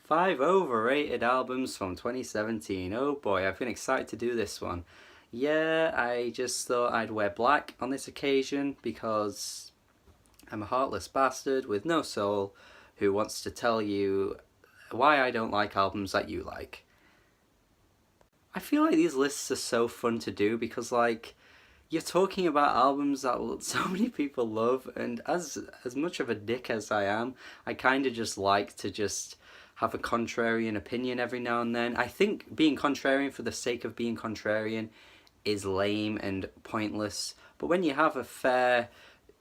5 overrated albums from 2017. Oh boy, I've been excited to do this one. Yeah, I just thought I'd wear black on this occasion because I'm a heartless bastard with no soul who wants to tell you why I don't like albums that you like. I feel like these lists are so fun to do because, like, you're talking about albums that so many people love, and as much of a dick as I am, I kind of just like to just have a contrarian opinion every now and then. I think being contrarian for the sake of being contrarian is lame and pointless, but when you have a fair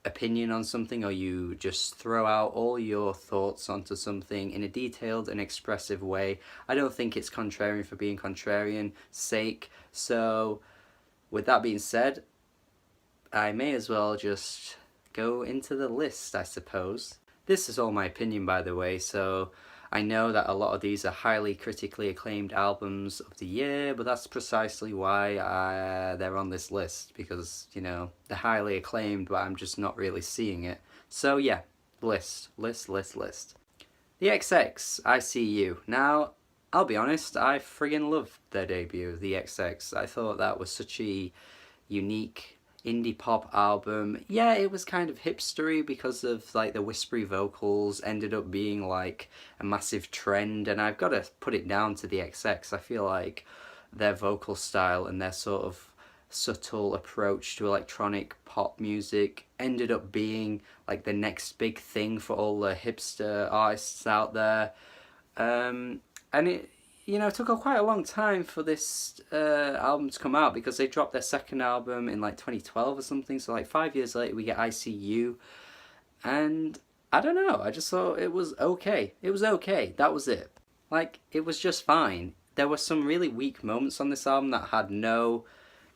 opinion on something, or you just throw out all your thoughts onto something in a detailed and expressive way, I don't think it's contrarian for being contrarian sake. So with that being said, I may as well just go into the list, I suppose. This is all my opinion, by the way, so I know that a lot of these are highly critically acclaimed albums of the year, but that's precisely why they're on this list, because, you know, they're highly acclaimed, but I'm just not really seeing it. So yeah, list. The XX, I See You. Now, I'll be honest, I friggin' loved their debut, The XX. I thought that was such a unique indie pop album. Yeah, it was kind of hipstery because of like the whispery vocals ended up being like a massive trend, and I've got to put it down to the XX. I feel like their vocal style and their sort of subtle approach to electronic pop music ended up being like the next big thing for all the hipster artists out there. And it, you know, it took quite a long time for this album to come out because they dropped their second album in like 2012 or something. So like 5 years later we get ICU, and I don't know, I just thought it was okay. It was okay, that was it. Like, it was just fine. There were some really weak moments on this album that had no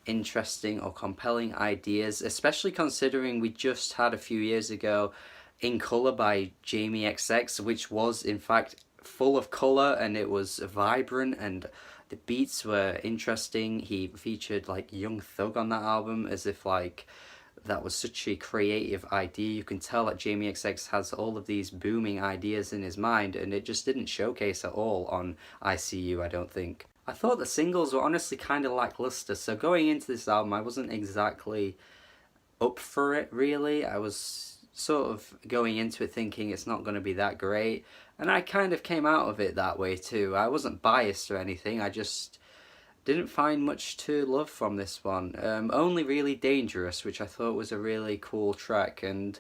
interesting or compelling ideas, especially considering we just had a few years ago In Colour by Jamie XX, which was in fact full of colour and it was vibrant and the beats were interesting. He featured like Young Thug on that album, as if like that was such a creative idea. You can tell that Jamie XX has all of these booming ideas in his mind, and it just didn't showcase at all on ICU, I don't think. I thought the singles were honestly kind of lackluster, so going into this album I wasn't exactly up for it really. I was sort of going into it thinking it's not going to be that great, and I kind of came out of it that way too. I wasn't biased or anything, I just didn't find much to love from this one. Only really Dangerous, which I thought was a really cool track, and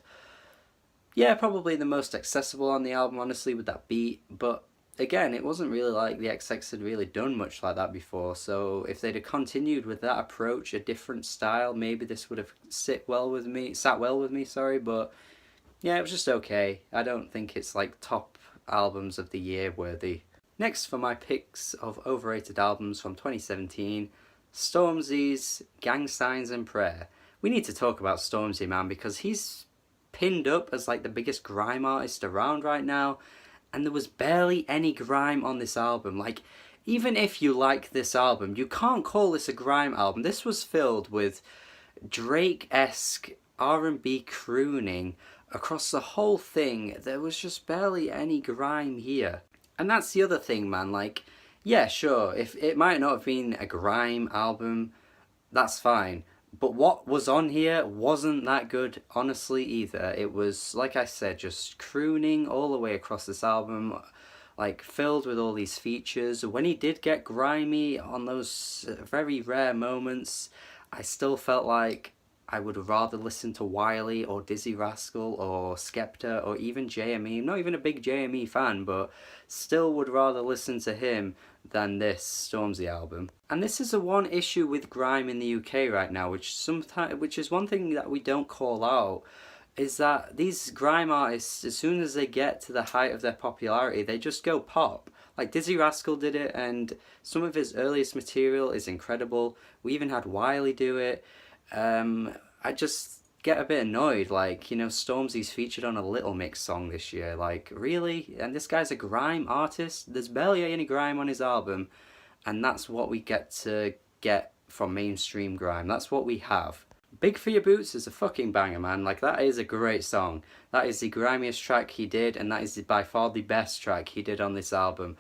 yeah, probably the most accessible on the album honestly with that beat, but again, it wasn't really like the XX had really done much like that before, so if they'd have continued with that approach, a different style, maybe this would have sat well with me, but yeah, it was just okay. I don't think it's like top albums of the year worthy. Next for my picks of overrated albums from 2017, Stormzy's Gang Signs and Prayer. We need to talk about Stormzy, man, because he's pinned up as like the biggest grime artist around right now, and there was barely any grime on this album. Like, even if you like this album, you can't call this a grime album. This was filled with Drake-esque R&B crooning across the whole thing. There was just barely any grime here. And that's the other thing, man. Like, yeah, sure, if it might not have been a grime album, that's fine. But what was on here wasn't that good, honestly, either. It was, like I said, just crooning all the way across this album, like, filled with all these features. When he did get grimy on those very rare moments, I still felt like I would rather listen to Wiley or Dizzy Rascal or Skepta or even JME. I'm not even a big JME fan, but still would rather listen to him than this Stormzy album. And this is the one issue with grime in the UK right now, which is one thing that we don't call out, is that these grime artists, as soon as they get to the height of their popularity, they just go pop. Like Dizzy Rascal did it, and some of his earliest material is incredible. We even had Wiley do it. I just get a bit annoyed, like, you know, Stormzy's featured on a Little Mix song this year, like, really? And this guy's a grime artist? There's barely any grime on his album, and that's what we get from mainstream grime. That's what we have. Big for Your Boots is a fucking banger, man. Like, that is a great song. That is the grimiest track he did, and that is by far the best track he did on this album.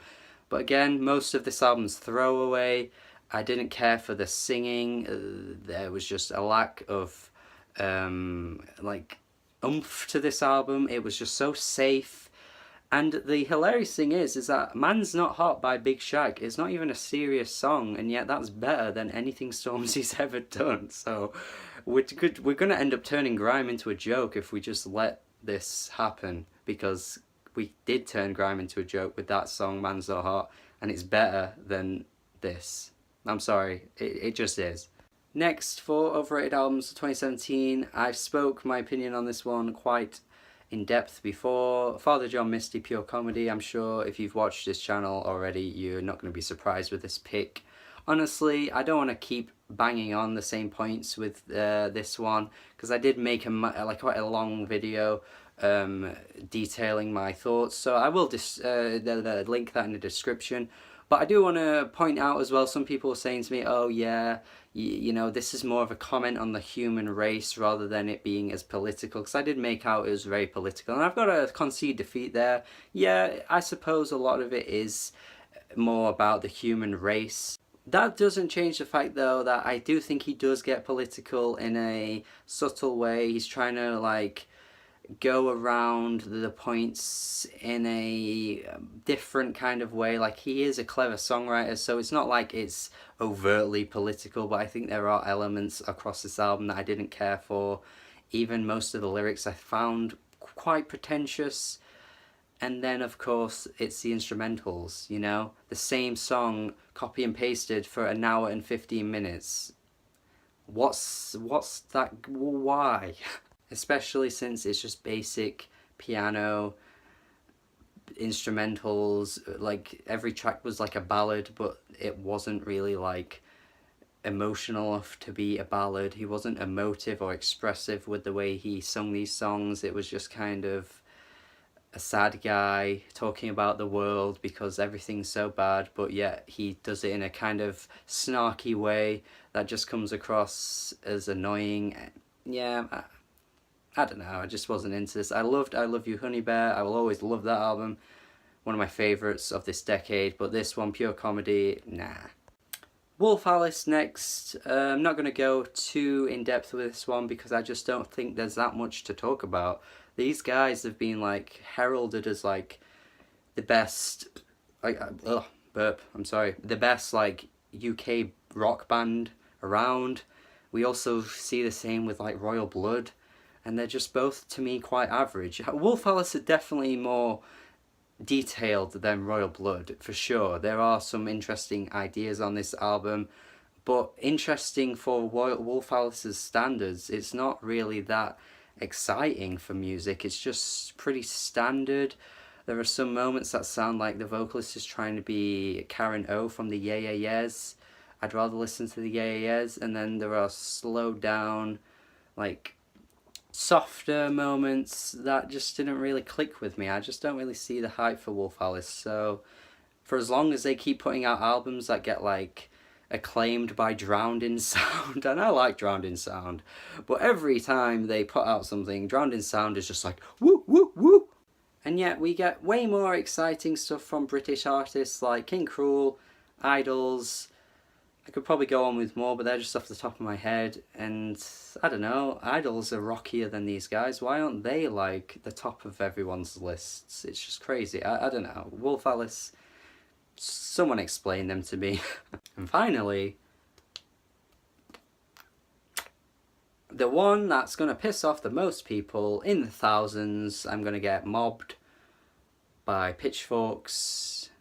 But again, most of this album's throwaway. I didn't care for the singing. There was just a lack of like oomph to this album. It was just so safe. And the hilarious thing is that Man's Not Hot by Big Shaq is not even a serious song, and yet that's better than anything Stormzy's ever done. So we're going to end up turning grime into a joke if we just let this happen, because we did turn grime into a joke with that song, Man's Not Hot, and it's better than this. I'm sorry, it just is. Next, for Overrated Albums 2017, I've spoke my opinion on this one quite in depth before. Father John Misty, pure comedy. I'm sure if you've watched this channel already, you're not going to be surprised with this pick. Honestly, I don't want to keep banging on the same points with this one, because I did make quite a long video detailing my thoughts, so I will link that in the description. But I do want to point out as well, some people are saying to me, oh yeah, you know, this is more of a comment on the human race rather than it being as political, because I did make out it was very political, and I've got to concede defeat there. Yeah, I suppose a lot of it is more about the human race. That doesn't change the fact, though, that I do think he does get political in a subtle way. He's trying to, like, go around the points in a different kind of way. Like, he is a clever songwriter, so it's not like it's overtly political, but I think there are elements across this album that I didn't care for. Even most of the lyrics I found quite pretentious. And then, of course, it's the instrumentals, you know? The same song copy and pasted for an hour and 15 minutes. What's that? Why? Especially since it's just basic piano instrumentals. Like, every track was like a ballad, but it wasn't really like emotional enough to be a ballad. He wasn't emotive or expressive with the way he sung these songs. It was just kind of a sad guy talking about the world because everything's so bad, but yet he does it in a kind of snarky way that just comes across as annoying. Yeah, I don't know, I just wasn't into this. I loved I Love You Honey Bear. I will always love that album. One of my favourites of this decade, but this one, pure comedy, nah. Wolf Alice next. I'm not going to go too in depth with this one because I just don't think there's that much to talk about. These guys have been like heralded as like the best, the best like UK rock band around. We also see the same with like Royal Blood, and they're just both, to me, quite average. Wolf Alice are definitely more detailed than Royal Blood, for sure. There are some interesting ideas on this album, but interesting for Wolf Alice's standards, it's not really that exciting for music. It's just pretty standard. There are some moments that sound like the vocalist is trying to be Karen O from the Yeah Yeah Yeahs. I'd rather listen to the Yeah Yeah Yeahs. And then there are slowed down, like, softer moments that just didn't really click with me. I just don't really see the hype for Wolf Alice. So for as long as they keep putting out albums that get like acclaimed by Drowned in Sound, and I like Drowned in Sound, but every time they put out something, Drowned in Sound is just like woo woo woo. And yet we get way more exciting stuff from British artists like King Cruel, Idols. I could probably go on with more, but they're just off the top of my head. And I don't know, Idols are rockier than these guys. Why aren't they like the top of everyone's lists? It's just crazy. I don't know. Wolf Alice, someone explain them to me. And finally, the one that's going to piss off the most people in the thousands. I'm going to get mobbed by pitchforks,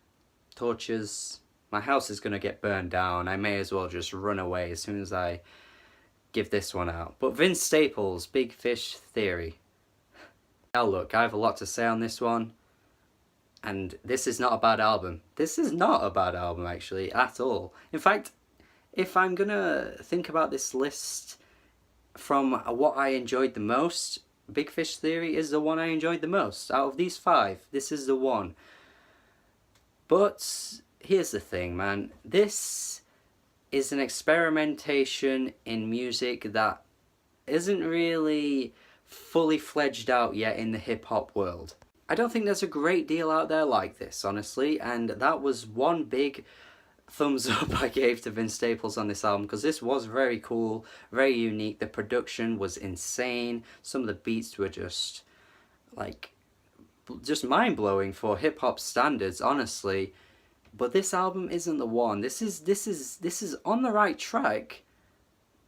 torches. My house is going to get burned down. I may as well just run away as soon as I give this one out. But Vince Staples, Big Fish Theory. Now look, I have a lot to say on this one. And this is not a bad album. This is not a bad album, actually, at all. In fact, if I'm going to think about this list from what I enjoyed the most, Big Fish Theory is the one I enjoyed the most. Out of these 5, this is the one. But here's the thing, man. This is an experimentation in music that isn't really fully fledged out yet in the hip-hop world. I don't think there's a great deal out there like this, honestly, and that was one big thumbs up I gave to Vince Staples on this album, because this was very cool, very unique. The production was insane. Some of the beats were just mind-blowing for hip-hop standards, honestly. But this album isn't the one. This is on the right track,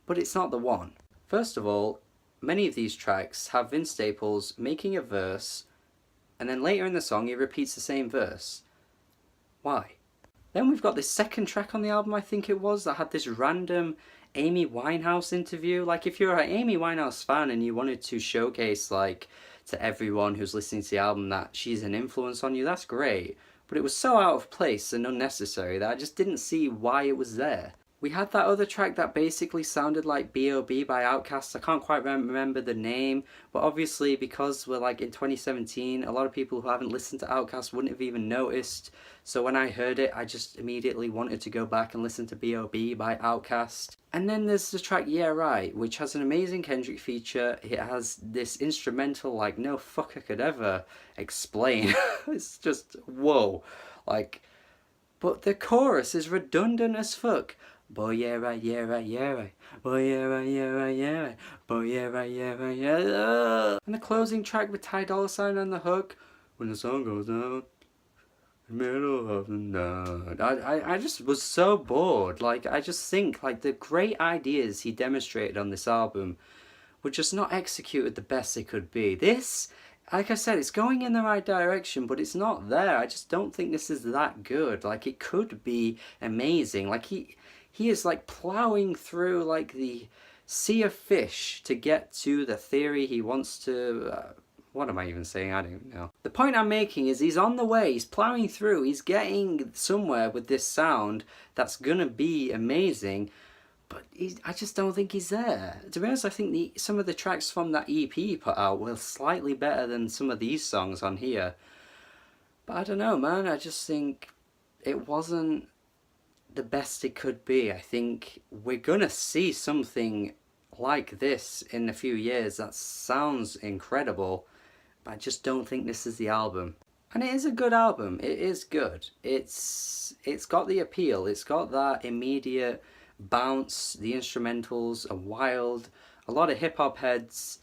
but it's not the one. First of all, many of these tracks have Vince Staples making a verse, and then later in the song he repeats the same verse. Why? Then we've got this second track on the album, I think it was, that had this random Amy Winehouse interview. Like, if you're an Amy Winehouse fan and you wanted to showcase, like, to everyone who's listening to the album that she's an influence on you, that's great. But it was so out of place and unnecessary that I just didn't see why it was there. We had that other track that basically sounded like B.O.B. by Outkast. I can't quite remember the name, but obviously because we're like in 2017, a lot of people who haven't listened to Outkast wouldn't have even noticed. So when I heard it, I just immediately wanted to go back and listen to B.O.B. by Outkast. And then there's the track Yeah Right, which has an amazing Kendrick feature. It has this instrumental like no fucker could ever explain. It's just, whoa. Like, but the chorus is redundant as fuck. Boy, yeah, right, yeah, right, yeah, right. Boy, yeah, right, yeah, right, yeah, right. Boy, yeah, right, yeah, right, yeah. And the closing track with Ty Dolla $ign on the hook. When the sun goes down, in the middle of the night. I just was so bored. Like, I just think, like, the great ideas he demonstrated on this album were just not executed the best they could be. This, like I said, it's going in the right direction, but it's not there. I just don't think this is that good. Like, it could be amazing. Like, he is like plowing through like the sea of fish to get to the theory he wants to... what am I even saying? I don't even know. The point I'm making is he's on the way, he's plowing through, he's getting somewhere with this sound that's gonna be amazing, but I just don't think he's there. To be honest, I think some of the tracks from that EP he put out were slightly better than some of these songs on here. But I don't know, man, I just think it wasn't the best it could be. I think we're gonna see something like this in a few years that sounds incredible, but I just don't think this is the album. And it is a good album, it is good. It's got the appeal, it's got that immediate bounce, the instrumentals are wild. A lot of hip-hop heads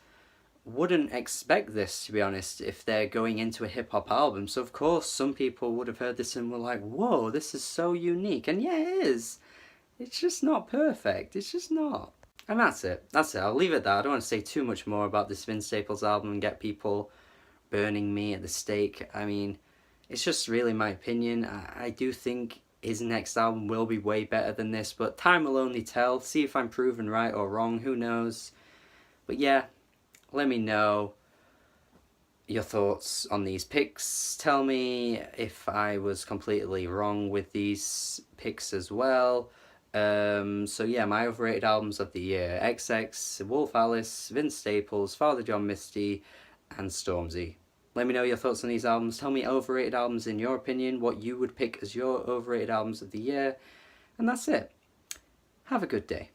wouldn't expect this, to be honest, if they're going into a hip-hop album. So of course some people would have heard this and were like, whoa, this is so unique. And yeah, it is. It's just not perfect. It's just not. And that's it. I'll leave it there. I don't want to say too much more about this Vince Staples album and get people burning me at the stake. I mean, it's just really my opinion. I do think his next album will be way better than this, but time will only tell. See if I'm proven right or wrong, who knows. But yeah, let me know your thoughts on these picks. Tell me if I was completely wrong with these picks as well. So yeah, my overrated albums of the year: XX, Wolf Alice, Vince Staples, Father John Misty, and Stormzy. Let me know your thoughts on these albums. Tell me overrated albums in your opinion, what you would pick as your overrated albums of the year. And that's it. Have a good day.